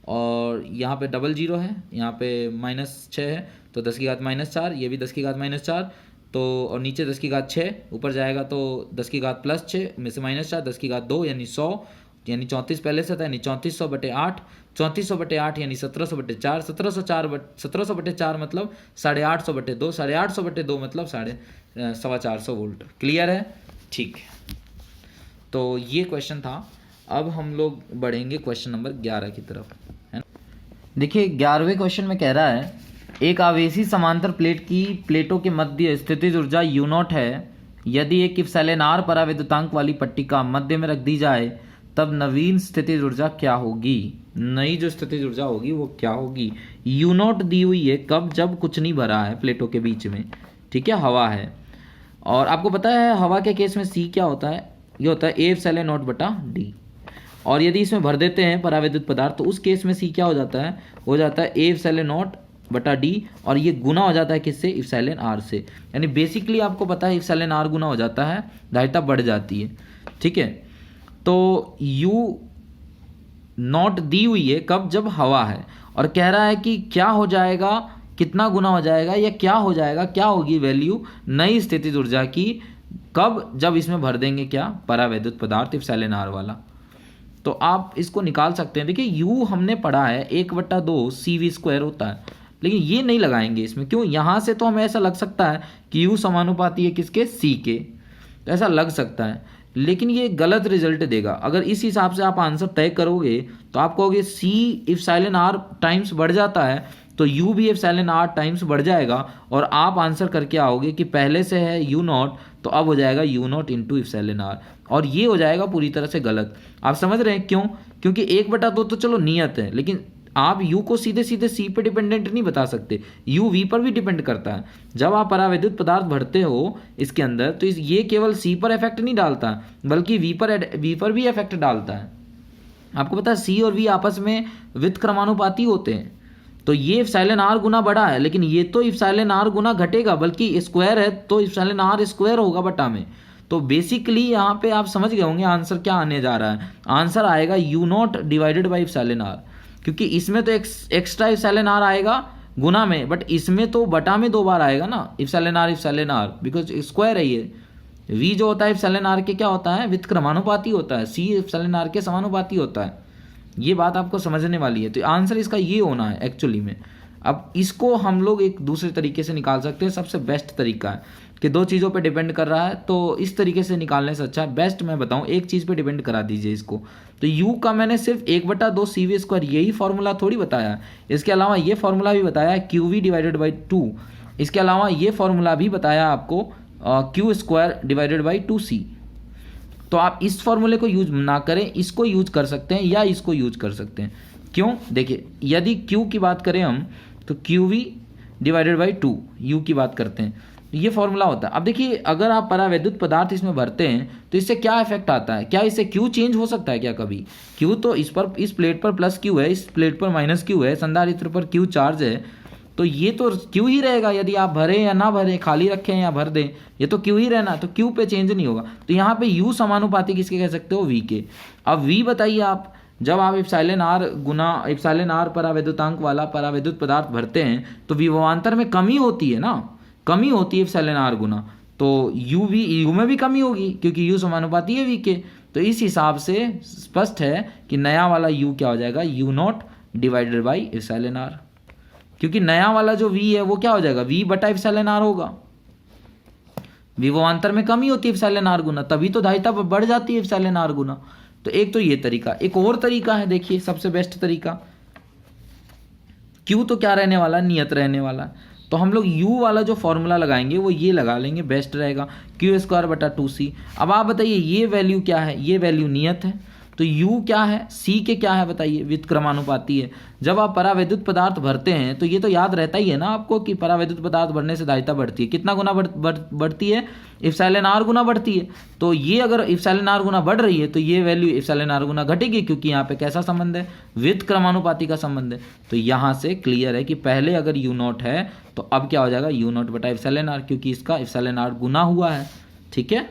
[SPEAKER 1] और यहाँ पे डबल जीरो है, यहाँ पे -6 है, तो 10 की घात -4, ये भी 10 की घात -4, तो और नीचे 10 की घात 6 ऊपर जाएगा, तो 10 की घात +6 में से -4, 10 की घात 2 यानी 100, यानी 34 पहले से था, यानी 3400 बटे 8, 3400 बटे 8 यानी 1700 बटे 4, 1700 बटे 4 मतलब 850 बटे 2, 850 बटे 2 मतलब 450 वोल्ट। क्लियर है, ठीक है। तो ये क्वेश्चन था। अब हम लोग बढ़ेंगे क्वेश्चन नंबर 11 की तरफ, है ना। देखिए 11वें क्वेश्चन में कह रहा है, एक आवेशी समांतर प्लेट की प्लेटों के मध्य स्थितिज ऊर्जा U0 है। यदि एक εr परावैद्युतांक वाली पट्टिका मध्य में रख दी जाए तब नवीन स्थितिज ऊर्जा क्या होगी, नई जो स्थितिज ऊर्जा होगी वो क्या होगी। U0 दी हुई है कब, जब कुछ नहीं भरा है प्लेटों के बीच में, ठीक है, हवा है। और आपको पता है हवा के केस में C क्या होता है, ये होता है A ε0 D। और यदि इसमें भर देते हैं परावैद्युत पदार्थ तो उस केस में C क्या हो जाता है, हो जाता है A ε0 D, और ये गुना हो जाता है किससे, εr से। यानी बेसिकली आपको पता है εr गुना हो जाता है, धारिता बढ़ जाती है, ठीक है। तो U0 दी हुई है कब, जब हवा है, और कह रहा है कि क्या हो जाएगा, कितना गुना हो जाएगा, या क्या हो जाएगा, क्या होगी वैल्यू नई स्थितिज ऊर्जा की, कब, जब इसमें भर देंगे क्या, परावैद्युत पदार्थ εr वाला। तो आप इसको निकाल सकते हैं। देखिए U हमने पढ़ा है 1/2 CV² होता है, लेकिन ये नहीं लगाएंगे इसमें। क्यों? यहाँ से तो हमें ऐसा लग सकता है कि यू समानुपाती है किसके? सी के, तो ऐसा लग सकता है, लेकिन ये गलत रिजल्ट देगा। अगर इस हिसाब से आप आंसर तय करोगे तो आप कहोगे सी एप्सिलॉन आर टाइम्स बढ़ जाता है तो यू भी एप्सिलॉन आर टाइम्स बढ़ जाएगा, और आप आंसर करके आओगे कि पहले से है यू नॉट तो अब हो जाएगा U not into epsilon R, और ये हो जाएगा पूरी तरह से गलत। आप समझ रहे हैं क्यों? क्योंकि 1/2 तो चलो नियत है, लेकिन आप u को सीधे सीधे c पे डिपेंडेंट नहीं बता सकते, u v पर भी डिपेंड करता है। जब आप परावैद्युत पदार्थ भरते हो इसके अंदर तो ये केवल c पर इफेक्ट नहीं डालता बल्कि v पर भी इफेक्ट डालता है। आपको पता है c और v आपस में व्युत्क्रमानुपाती होते हैं, तो ये एप्सिलॉन r गुना बड़ा है, लेकिन ये तो एप्सिलॉन r गुना घटेगा, बल्कि स्क्वायर है तो एप्सिलॉन r स्क्वायर होगा बटा में। तो बेसिकली यहाँ पे आप समझ गए होंगे आंसर क्या आने जा रहा है। आंसर आएगा you not divided by epsilon r, क्योंकि इसमें तो एक्स्ट्रा एप्सिलॉन r आएगा गुना में, बट इसमें तो बटा में 2 बार आएगा ना एप्सिलॉन r, बिकॉज स्क्वायर है ये। v जो होता है एप्सिलॉन r के क्या होता है? व्युत्क्रमानुपाती होता है, c एप्सिलॉन r के समानुपाती होता है। ये बात आपको समझने वाली है, तो आंसर इसका ये होना है एक्चुअली में। अब इसको हम लोग एक दूसरे तरीके से निकाल सकते हैं, सबसे बेस्ट तरीका है कि 2 चीज़ों पे डिपेंड कर रहा है, तो इस तरीके से निकालने से अच्छा बेस्ट मैं बताऊं एक चीज़ पे डिपेंड करा दीजिए इसको। तो u का मैंने सिर्फ 1/2 cv² यही फॉर्मूला थोड़ी बताया है, इसके अलावा ये फॉर्मूला भी बताया है qv डिवाइडेड बाई 2, इसके अलावा ये फॉर्मूला भी बताया आपको q² डिवाइडेड बाई 2c। तो आप इस फॉर्मूले को यूज ना करें, इसको यूज कर सकते हैं या इसको यूज कर सकते हैं। क्यों? देखिए यदि q की बात करें हम तो qv डिवाइडेड बाई 2 u की बात करते हैं, ये फॉर्मूला होता है। अब देखिए अगर आप परावैद्युत पदार्थ इसमें भरते हैं तो इससे क्या इफेक्ट आता है? क्या इससे क्यू चेंज हो सकता है क्या कभी? क्यू तो इस प्लेट पर प्लस क्यू है, इस प्लेट पर माइनस क्यू है, संधारित्र पर क्यू चार्ज है, तो ये तो क्यू ही रहेगा, यदि आप भरें या ना भरें, खाली रखें या भर दें, ये तो क्यू ही रहना, तो क्यू पे चेंज नहीं होगा। तो यहाँ पे यू समानुपाती किसके कह सकते हो? वी के। अब वी बताइए आप, जब आप एप्सिलॉन आर परावैद्युतांक वाला परावैद्युत पदार्थ भरते हैं तो विभवांतर में कमी होती है ना, कमी होती है एप्सिलॉन आर गुना, तो यू में भी कमी होगी क्योंकि यू समानुपाती है वी के। तो इस हिसाब से स्पष्ट है कि नया वाला यू क्या हो जाएगा? U not divided by epsilon R, क्योंकि नया वाला जो वी है वो क्या हो जाएगा? वी बटा एप्सिलॉन आर होगा। विभवांतर में कमी होती है एप्सिलॉन आर गुना, तभी तो धारिता बढ़ जाती है एप्सिलॉन आर गुना। तो एक तो ये तरीका, एक और तरीका है, देखिए सबसे बेस्ट तरीका, क्यू तो क्या रहने वाला? नियत रहने वाला, तो हम लोग u वाला जो फॉर्मूला लगाएंगे वो ये लगा लेंगे, बेस्ट रहेगा, q² बटा 2c। अब आप बताइए ये वैल्यू क्या है? ये वैल्यू नियत है, तो u क्या है? c के क्या है बताइए? व्युत्क्रमानुपाती है। जब आप परावैद्युत पदार्थ भरते हैं तो ये तो याद रहता ही है ना आपको कि परावैद्युत पदार्थ भरने से धारिता बढ़ती है, कितना गुना बढ़ती है? एप्सिलॉन आर गुना बढ़ती है। तो ये अगर एप्सिलॉन आर गुना बढ़ रही है तो ये वैल्यू एप्सिलॉन आर गुना घटेगी, क्योंकि यहाँ पे कैसा संबंध है? व्युत्क्रमानुपाती का संबंध है। तो यहाँ से क्लियर है कि पहले अगर यू नॉट है तो अब क्या हो जाएगा? यू नॉट बटा एप्सिलॉन आर, क्योंकि इसका एप्सिलॉन आर गुना हुआ है, ठीक है,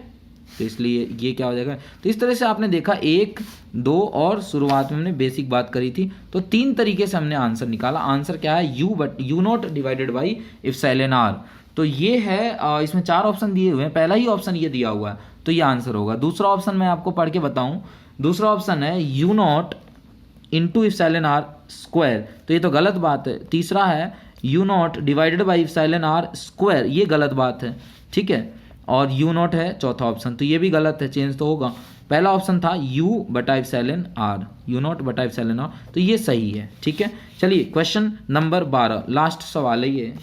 [SPEAKER 1] तो इसलिए ये क्या हो जाएगा? तो इस तरह से आपने देखा 1, 2 और शुरुआत में हमने बेसिक बात करी थी, तो 3 तरीके से हमने आंसर निकाला। आंसर क्या है? U not divided by epsilon R. तो ये है, इसमें 4 ऑप्शन दिए हुए हैं, पहला ही ऑप्शन ये दिया हुआ है तो ये आंसर होगा। दूसरा ऑप्शन मैं आपको पढ़ के बताऊं, दूसरा ऑप्शन है U not into epsilon R square, तो ये तो गलत बात है। तीसरा है U not divided by epsilon R square, ये गलत बात है, ठीक है। और यू नॉट है चौथा ऑप्शन, तो ये भी गलत है, चेंज तो होगा। पहला ऑप्शन था यू बटा एप्सिलॉन आर, यू नॉट बटा एप्सिलॉन आर, तो ये सही है, ठीक है। चलिए क्वेश्चन नंबर 12, लास्ट सवाल है ये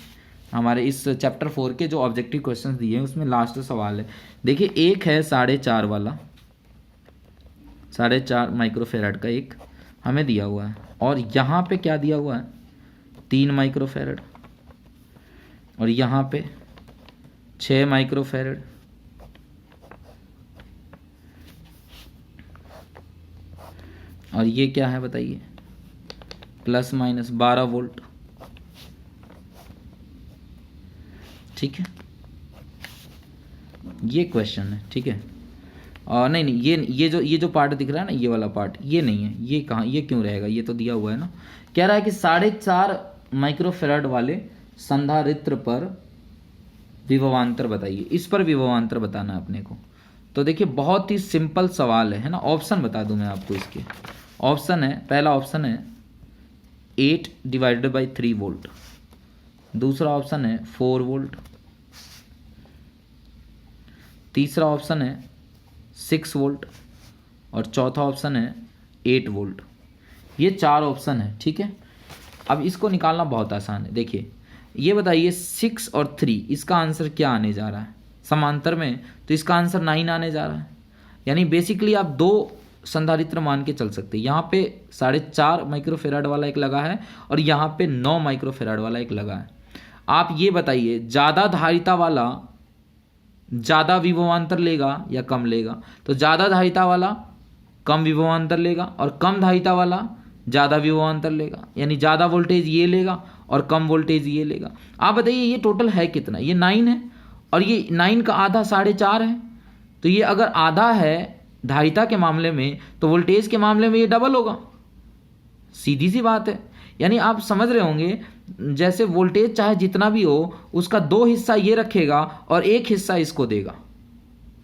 [SPEAKER 1] हमारे इस चैप्टर 4 के जो ऑब्जेक्टिव क्वेश्चंस दिए हैं उसमें लास्ट सवाल है। देखिए एक है 4.5 वाला, 4.5 माइक्रोफेराड का एक हमें दिया हुआ है, और यहाँ पे क्या दिया हुआ है? 3 माइक्रोफेराड, और यहाँ पे 6 माइक्रोफेराड, और ये क्या है बताइए? प्लस माइनस 12 वोल्ट, ठीक है, ये क्वेश्चन है, ठीक है। और नहीं ये जो पार्ट दिख रहा है ना, ये वाला पार्ट ये नहीं है, ये कहाँ, ये क्यों रहेगा? ये तो दिया हुआ है ना। कह रहा है कि 4.5 माइक्रोफेराड वाले संधारित्र पर विभवांतर बताइए, इस पर विभवांतर बताना है अपने को। तो देखिए बहुत ही सिंपल सवाल है ना। ऑप्शन बता दूं मैं आपको इसके, ऑप्शन है, पहला ऑप्शन है 8 डिवाइडेड बाई 3 वोल्ट, दूसरा ऑप्शन है 4 वोल्ट, तीसरा ऑप्शन है 6 वोल्ट और चौथा ऑप्शन है 8 वोल्ट। ये 4 ऑप्शन है, ठीक है। अब इसको निकालना बहुत आसान है। देखिए ये बताइए 6 और 3 इसका आंसर क्या आने जा रहा है समांतर में, तो इसका आंसर 9 आने जा रहा है। यानी बेसिकली आप 2 संधारित्र मान के चल सकते हैं। यहाँ पे 4.5 माइक्रोफेराड वाला एक लगा है और यहाँ पे 9 माइक्रोफेराड वाला एक लगा है। आप ये बताइए ज़्यादा धारिता वाला ज़्यादा विभवांतर लेगा या कम लेगा? तो ज़्यादा धारिता वाला कम विभवांतर लेगा और कम धारिता वाला ज़्यादा विभवांतर लेगा, यानी ज़्यादा वोल्टेज ये लेगा और कम वोल्टेज ये लेगा। आप बताइए ये टोटल है कितना? ये 9 है और ये 9 का आधा 4.5 है। तो ये अगर आधा है धारिता के मामले में तो वोल्टेज के मामले में ये डबल होगा, सीधी सी बात है। यानी आप समझ रहे होंगे जैसे वोल्टेज चाहे जितना भी हो उसका 2 हिस्सा ये रखेगा और 1 हिस्सा इसको देगा।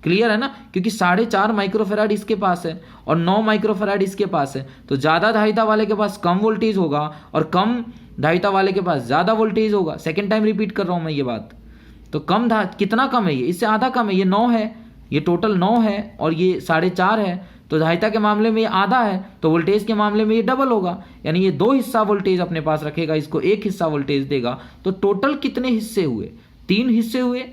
[SPEAKER 1] क्लियर है ना? क्योंकि 4.5 माइक्रोफेराड इसके पास है और 9 माइक्रोफेराड इसके पास है, तो ज़्यादा धारिता वाले के पास कम वोल्टेज होगा और कम धारिता वाले के पास ज़्यादा वोल्टेज होगा। सेकेंड टाइम रिपीट कर रहा हूँ मैं ये बात। तो कितना कम है? ये इससे आधा कम है, ये 9 है, ये टोटल 9 है और ये 4.5 है। तो धारिता के मामले में ये आधा है, तो वोल्टेज के मामले में ये डबल होगा। यानी ये 2 हिस्सा वोल्टेज अपने पास रखेगा, इसको 1 हिस्सा वोल्टेज देगा। तो टोटल कितने हिस्से हुए? 3 हिस्से हुए।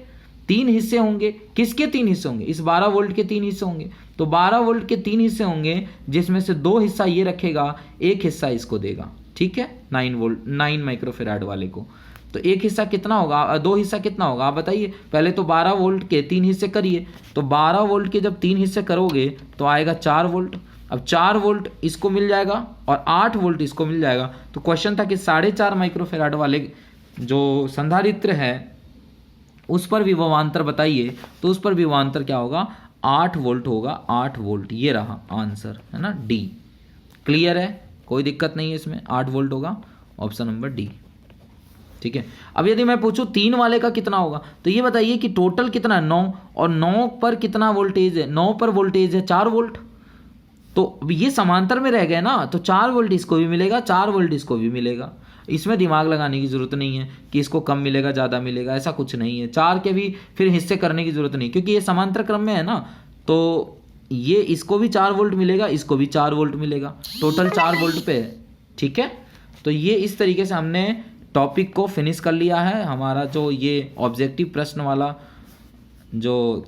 [SPEAKER 1] 3 हिस्से होंगे। किसके 3 हिस्से होंगे? इस 12 वोल्ट के 3 हिस्से होंगे। तो 12 वोल्ट के 3 हिस्से होंगे जिसमें से 2 हिस्सा ये रखेगा, 1 हिस्सा इसको देगा, ठीक है, 9 माइक्रोफेराड वाले को। तो 1 हिस्सा कितना होगा, 2 हिस्सा कितना होगा आप बताइए। पहले तो 12 वोल्ट के 3 हिस्से करिए। तो 12 वोल्ट के जब 3 हिस्से करोगे तो आएगा 4 वोल्ट। अब 4 वोल्ट इसको मिल जाएगा और 8 वोल्ट इसको मिल जाएगा। तो क्वेश्चन था कि 4.5 माइक्रोफेराड वाले जो संधारित्र है उस पर विभवांतर बताइए। तो उस पर विभवांतर क्या होगा? 8 वोल्ट होगा। 8 वोल्ट, ये रहा आंसर, है ना, डी। क्लियर है? कोई दिक्कत नहीं है इसमें, 8 वोल्ट होगा, ऑप्शन नंबर डी, ठीक है। अब यदि मैं पूछूं 3 वाले का कितना होगा, तो ये बताइए कि टोटल कितना है? 9, और 9 पर कितना वोल्टेज है? 9 पर वोल्टेज है 4 वोल्ट। तो ये समांतर में रह गए ना, तो 4 वोल्ट इसको भी मिलेगा, 4 वोल्ट इसको भी मिलेगा। इसमें दिमाग लगाने की ज़रूरत नहीं है कि इसको कम मिलेगा ज़्यादा मिलेगा, ऐसा कुछ नहीं है। 4 के भी फिर हिस्से करने की ज़रूरत नहीं, क्योंकि ये समांतर क्रम में है ना। तो ये इसको भी 4 वोल्ट मिलेगा, इसको भी 4 वोल्ट मिलेगा, टोटल 4 वोल्ट पे है, ठीक है। तो ये इस तरीके से हमने टॉपिक को फिनिश कर लिया है। हमारा जो ये ऑब्जेक्टिव प्रश्न वाला जो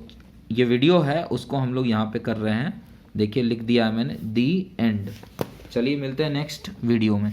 [SPEAKER 1] ये वीडियो है उसको हम लोग यहाँ पे कर रहे हैं। देखिए लिख दिया है मैंने, दी एंड। चलिए मिलते हैं नेक्स्ट वीडियो में।